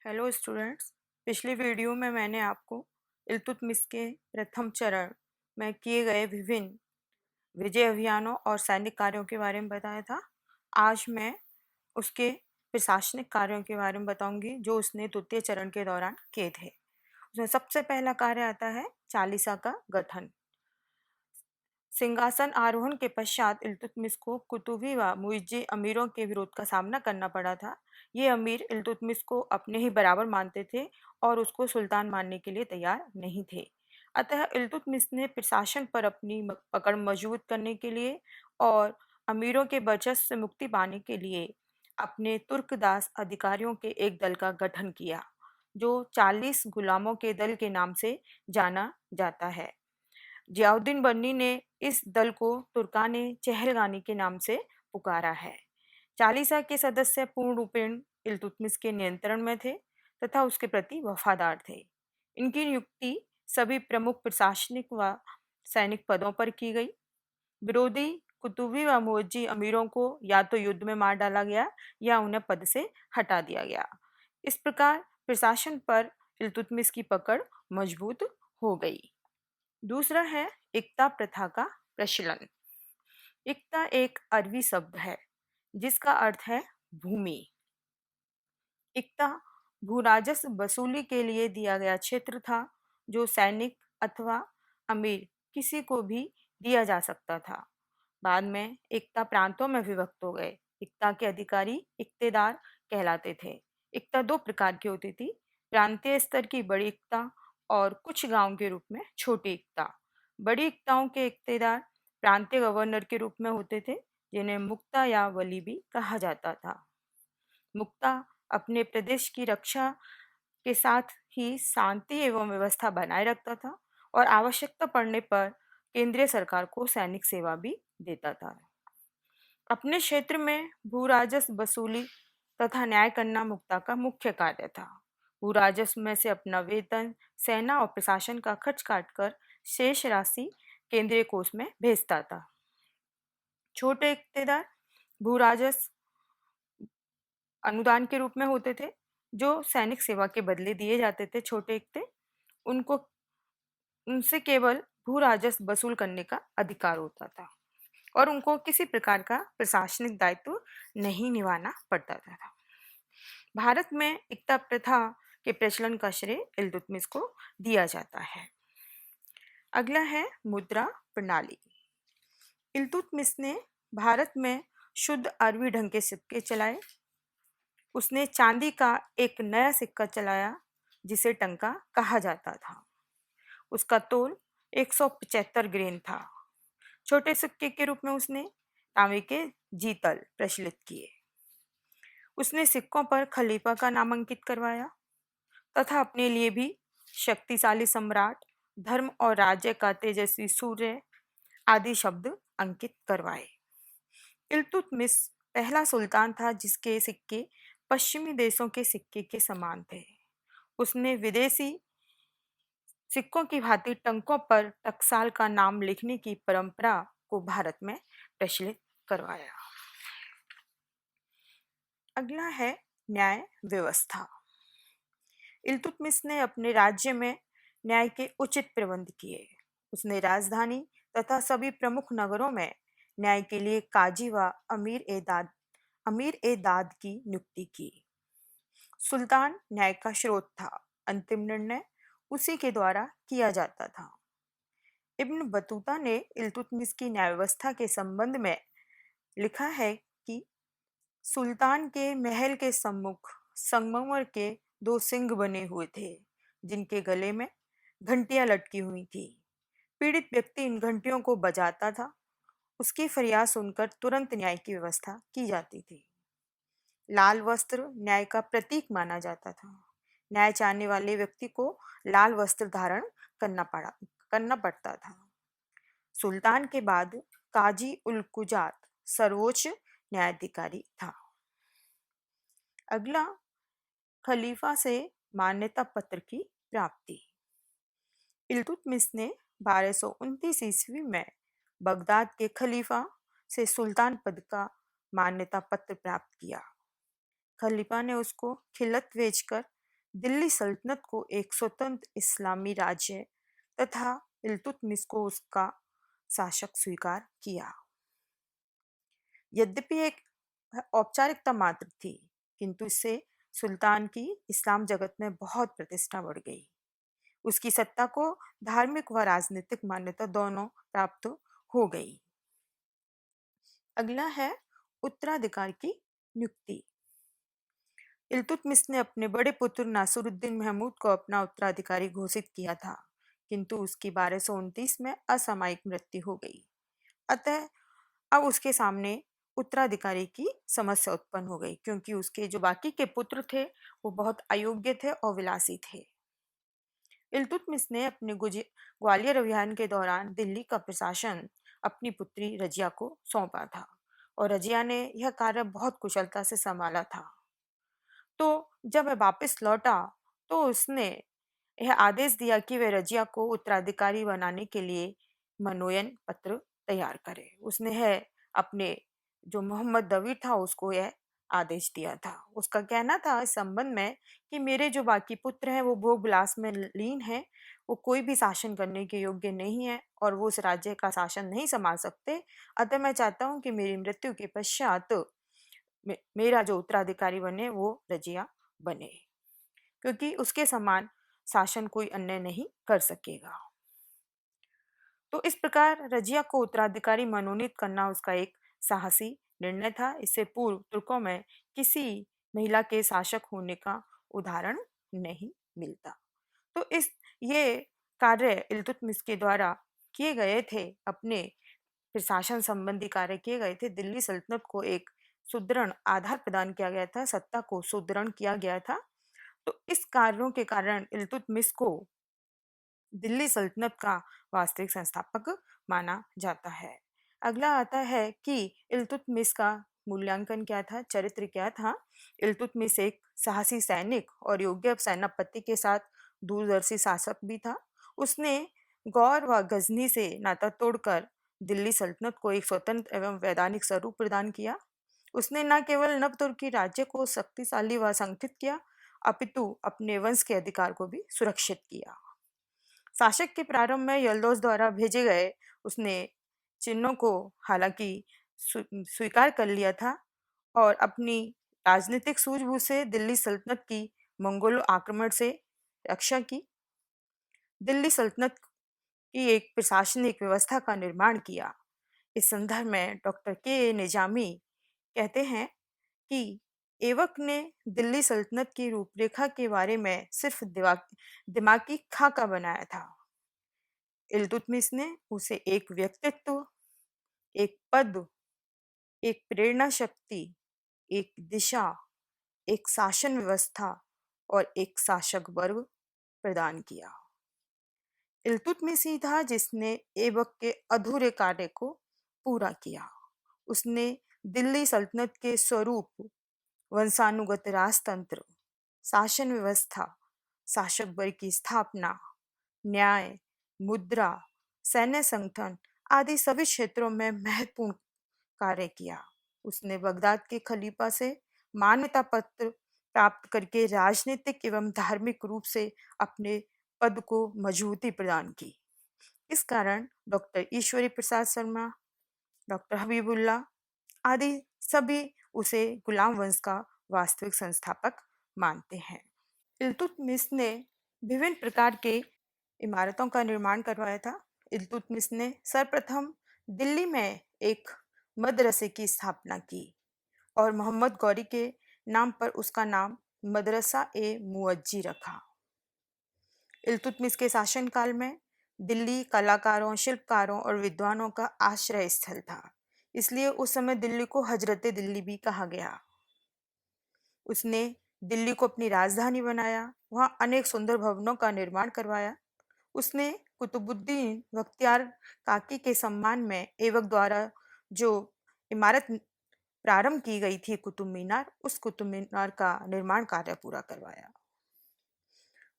Hello students. पिछली video में मैंने आपको इल्तुतमिश के प्रथम चरण में किए गए विभिन्न विजय अभियानों और सैनिक कार्यों के बारे में बताया था। आज मैं उसके प्रशासनिक कार्यों के बारे में बताऊंगी जो उसने द्वितीय चरण के दौरान किए थे। उसमें सबसे पहला कार्य आता है चालीसा का गठन। सिंहासन आरोहण के पश्चात इल्तुतमिश को कुतुबी व मुइज्जी अमीरों के विरोध का सामना करना पड़ा था। ये अमीर इल्तुतमिश को अपने ही बराबर मानते थे और उसको सुल्तान मानने के लिए तैयार नहीं थे। अतः इल्तुतमिश ने प्रशासन पर अपनी पकड़ मजबूत करने के लिए और अमीरों के वर्चस्व से मुक्ति पाने के लिए अपने तुर्कदास अधिकारियों के एक दल का गठन किया, जो 40 गुलामों के दल के नाम से जाना जाता है। जियाउद्दीन बन्नी ने इस दल को तुर्काने चहलगानी के नाम से पुकारा है। चालीसा के सदस्य पूर्ण रूपेण इल्तुतमिश के नियंत्रण में थे तथा उसके प्रति वफादार थे। इनकी नियुक्ति सभी प्रमुख प्रशासनिक व सैनिक पदों पर की गई। विरोधी कुतुबी व मुअज्जी अमीरों को या तो युद्ध में मार डाला गया या उन्हें पद से हटा दिया गया। इस प्रकार प्रशासन पर इल्तुतमिश की पकड़ मजबूत हो गई। दूसरा है इक्ता प्रथा का प्रचलन। इक्ता एक अरबी शब्द है जिसका अर्थ है भूमि। इक्ता भूराजस्व वसूली के लिए दिया गया क्षेत्र था जो सैनिक अथवा अमीर किसी को भी दिया जा सकता था। बाद में इक्ता प्रांतों में विभक्त हो गए। इक्ता के अधिकारी इक्तेदार कहलाते थे। इक्ता दो प्रकार की होती थी, प्रांतीय स्तर की बड़ी इक्ता और कुछ गांव के रूप में छोटी इक्ता। बड़ी इक्ताओं के इक्तेदार प्रांतीय गवर्नर के रूप में होते थे, जिन्हें मुक्ता या वली भी कहा जाता था। मुक्ता अपने प्रदेश की रक्षा के साथ ही शांति एवं व्यवस्था बनाए रखता था और आवश्यकता पड़ने पर केंद्रीय सरकार को सैनिक सेवा भी देता था। अपने क्षेत्र में भू राजस्व वसूली तथा न्याय करना मुक्ता का मुख्य कार्य था। भू राजस्व में से अपना वेतन, सेना और प्रशासन का खर्च काटकर शेष राशि केंद्रीय कोष में भेजता था। छोटे इक्तेदार भू राजस्व अनुदान के रूप में होते थे, जो सैनिक सेवा के बदले दिए जाते थे। छोटे इक्ते उनको उनसे केवल भू राजस्व वसूल करने का अधिकार होता था और उनको किसी प्रकार का प्रशासनिक दायित्व नहीं निभाना पड़ता था। भारत में इक्ता प्रथा के प्रचलन का श्रेय इल्तुतमिश को दिया जाता है। अगला है मुद्रा प्रणाली। इल्तुतमिश ने भारत में शुद्ध अरबी ढंग के सिक्के चलाए। उसने चांदी का एक नया सिक्का चलाया जिसे टंका कहा जाता था। उसका तोल 175 ग्रेन था। छोटे सिक्के के रूप में उसने तांबे के जीतल प्रचलित किए। उसने सिक्कों पर खलीफा का नाम अंकित करवाया तथा अपने लिए भी शक्तिशाली सम्राट, धर्म और राज्य का तेजस्वी सूर्य आदि शब्द अंकित करवाए। इल्तुतमिश पहला सुल्तान था जिसके सिक्के पश्चिमी देशों के सिक्के के समान थे। उसने विदेशी सिक्कों की भांति टंकों पर टकसाल का नाम लिखने की परंपरा को भारत में प्रचलित करवाया। अगला है न्याय व्यवस्था। इल्तुतमिश ने अपने राज्य में न्याय के उचित प्रबंध किए। उसने राजधानी तथा सभी प्रमुख नगरों में न्याय के लिए काजी व अमीर ए दाद की नियुक्ति की। सुल्तान न्याय का स्रोत था। अंतिम निर्णय उसी के द्वारा किया जाता था। इब्न बतूता ने इल्तुतमिश की न्याय व्यवस्था के संबंध में लिखा है कि सुल्तान के महल के सम्मुख संगमरमर के दो सिंह बने हुए थे, जिनके गले में घंटियां लटकी हुई थी। पीड़ित व्यक्ति इन घंटियों को बजाता था। उसकी फरियाद सुनकर तुरंत न्याय की व्यवस्था की जाती थी। लाल वस्त्र न्याय का प्रतीक माना जाता था। न्याय चाहने वाले व्यक्ति को लाल वस्त्र धारण करना पड़ता था। सुल्तान के बाद काजी उल कुजात सर्वोच्च न्यायाधिकारी था। अगला खलीफा से मान्यता पत्र की प्राप्ति। इल्तुतमिश ने 1229 ईस्वी में बगदाद के खलीफा से सुल्तान पद का मान्यता पत्र प्राप्त किया। खलीफा ने उसको खिलत भेजकर दिल्ली सल्तनत को एक स्वतंत्र इस्लामी राज्य तथा इल्तुतमिश को उसका शासक स्वीकार किया। यद्यपि एक औपचारिकता मात्र थी, किंतु इससे सुल्तान की इस्लाम जगत में बहुत प्रतिष्ठा बढ़ गई। उसकी सत्ता को धार्मिक व राजनीतिक मान्यता दोनों प्राप्त हो गई। अगला है उत्तराधिकार की नियुक्ति। इल्तुतमिश ने अपने बड़े पुत्र नासिरुद्दीन महमूद को अपना उत्तराधिकारी घोषित किया था, किंतु उसकी 1229 में असामयिक मृत्यु हो गई। अतः अब उसके सामने उत्तराधिकारी की समस्या उत्पन्न हो गई, क्योंकि उसके जो बाकी के पुत्र थे वो बहुत अयोग्य थे और विलासी थे। इल्तुतमिश ने अपने ग्वालियर अभियान के दौरान दिल्ली का प्रशासन अपनी पुत्री रजिया को सौंपा था, और रजिया ने यह कार्य बहुत कुशलता से संभाला था। तो जब वह वापस लौटा तो उसने यह आदेश दिया कि वह रजिया को उत्तराधिकारी बनाने के लिए मनोनयन पत्र तैयार करे। उसने है अपने जो मोहम्मद दबीर था उसको यह आदेश दिया था। उसका कहना था इस संबंध में कि मेरे जो बाकी पुत्र हैं वो भोग विलास में लीन हैं, वो कोई भी शासन करने के योग्य नहीं है और वो उस राज्य का शासन नहीं संभाल सकते। अतः मैं चाहता हूँ कि मेरी मृत्यु के पश्चात मेरा जो उत्तराधिकारी बने वो रजिया बने, क्योंकि उसके समान शासन कोई अन्य नहीं कर सकेगा। तो इस प्रकार रजिया को उत्तराधिकारी मनोनीत करना उसका एक साहसी निर्णय था। इससे पूर्व तुर्कों में किसी महिला के शासक होने का उदाहरण नहीं मिलता। तो इस ये कार्य इल्तुतमिश के द्वारा किए गए थे, अपने प्रशासन संबंधी कार्य किए गए थे। दिल्ली सल्तनत को एक सुदृढ़ आधार प्रदान किया गया था, सत्ता को सुदृढ़ किया गया था। तो इस कार्यों के कारण इल्तुतमिश को दिल्ली सल्तनत का वास्तविक संस्थापक माना जाता है। अगला आता है कि इल्तुतमिश का मूल्यांकन क्या था, चरित्र क्या था। इल्तुतमिश एक साहसी सैनिक और योग्य सेनापति के साथ दूरदर्शी शासक भी था। उसने गौर व गजनी से नाता तोड़कर दिल्ली सल्तनत को एक स्वतंत्र एवं वैधानिक स्वरूप प्रदान किया। उसने न केवल नव तुर्की राज्य को शक्तिशाली व संगठित किया, अपितु अपने वंश के अधिकार को भी सुरक्षित किया। शासक के प्रारंभ में यल्दौस द्वारा भेजे गए उसने चिन्हों को हालांकि स्वीकार कर लिया था और अपनी राजनीतिक सूझबूझ से दिल्ली सल्तनत की मंगोलों आक्रमण से रक्षा की। दिल्ली सल्तनत की एक प्रशासनिक व्यवस्था का निर्माण किया। इस संदर्भ में डॉक्टर के निजामी कहते हैं कि ऐबक ने दिल्ली सल्तनत की रूपरेखा के बारे में सिर्फ दिमागी खाका बनाया था। इल्तुतमिश ने उसे एक व्यक्तित्व, एक पद, एक प्रेरणा शक्ति, एक दिशा, एक शासन व्यवस्था और एक शासक वर्ग प्रदान किया। इल्तुतमिश ही था जिसने ऐबक के अधूरे कार्य को पूरा किया। उसने दिल्ली सल्तनत के स्वरूप, वंशानुगत राजतंत्र, शासन व्यवस्था, शासक वर्ग की स्थापना, न्याय, मुद्रा, सैन्य संगठन आदि सभी क्षेत्रों में महत्वपूर्ण कार्य किया। उसने बगदाद के खलीफा से मान्यता पत्र प्राप्त करके राजनीतिक एवं धार्मिक रूप से अपने पद को मजबूती प्रदान की। इस कारण डॉक्टर ईश्वरी प्रसाद शर्मा, डॉक्टर हबीबुल्ला आदि सभी उसे गुलाम वंश का वास्तविक संस्थापक मानते हैं। इल्तुतमिश ने विभिन्न प्रकार के इमारतों का निर्माण करवाया था। इल्तुतमिश ने सर्वप्रथम दिल्ली में एक मदरसे की स्थापना की और मोहम्मद गौरी के नाम पर उसका नाम मदरसा ए मुअज्जी रखा। इल्तुतमिश के शासनकाल में दिल्ली कलाकारों, शिल्पकारों और विद्वानों का आश्रय स्थल था, इसलिए उस समय दिल्ली को हजरत दिल्ली भी कहा गया। उसने दिल्ली को अपनी राजधानी बनाया, वहाँ अनेक सुंदर भवनों का निर्माण करवाया। उसने कुतुबुद्दीन बख्तियार काकी के सम्मान में ऐबक द्वारा जो इमारत प्रारंभ की गई थी कुतुब मीनार, उस कुतुब मीनार का निर्माण कार्य पूरा करवाया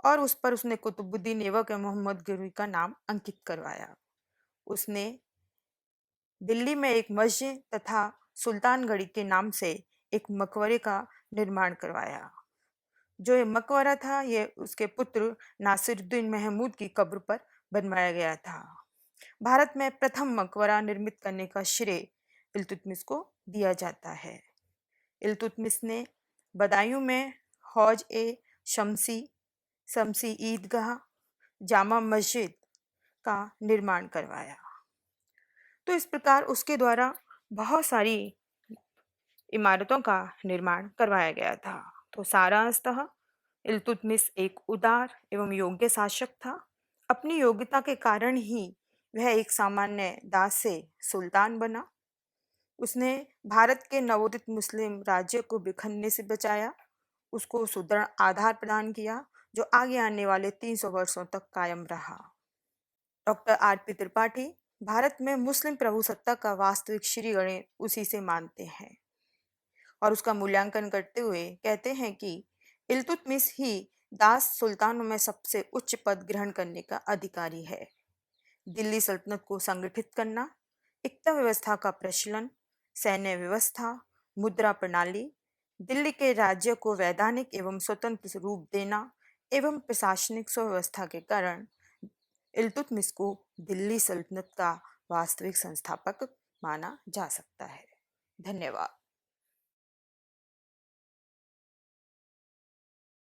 और उस पर उसने कुतुबुद्दीन ऐबक एवं मोहम्मद गौरी का नाम अंकित करवाया। उसने दिल्ली में एक मस्जिद तथा सुल्तानगढ़ी के नाम से एक मकबरे का निर्माण करवाया। जो ये मकबरा था, ये उसके पुत्र नासिरुद्दीन महमूद की कब्र पर बनवाया गया था। भारत में प्रथम मकबरा निर्मित करने का श्रेय इल्तुतमिश को दिया जाता है। इल्तुतमिश ने बदायूं में हौज ए शमसी, शमसी ईदगाह, जामा मस्जिद का निर्माण करवाया। तो इस प्रकार उसके द्वारा बहुत सारी इमारतों का निर्माण करवाया गया था। तो सारांशतः इल्तुतमिश एक उदार एवं योग्य शासक था। अपनी योग्यता के कारण ही वह एक सामान्य दास से सुल्तान बना। उसने भारत के नवोदित मुस्लिम राज्य को बिखरने से बचाया, उसको सुदृढ़ आधार प्रदान किया, जो आगे आने वाले 300 वर्षों तक कायम रहा। Doctor RP. त्रिपाठी भारत में मुस्लिम प्रभुसत्ता का वास्तविक श्रीगणेश उसी से मानते हैं और उसका मूल्यांकन करते हुए कहते हैं कि इल्तुतमिश ही दास सुल्तानों में सबसे उच्च पद ग्रहण करने का अधिकारी है। दिल्ली सल्तनत को संगठित करना, इक्ता व्यवस्था का प्रचलन, सैन्य व्यवस्था, मुद्रा प्रणाली, दिल्ली के राज्य को वैधानिक एवं स्वतंत्र रूप देना एवं प्रशासनिक सुव्यवस्था के कारण इल्तुतमिश को दिल्ली सल्तनत का वास्तविक संस्थापक माना जा सकता है। धन्यवाद।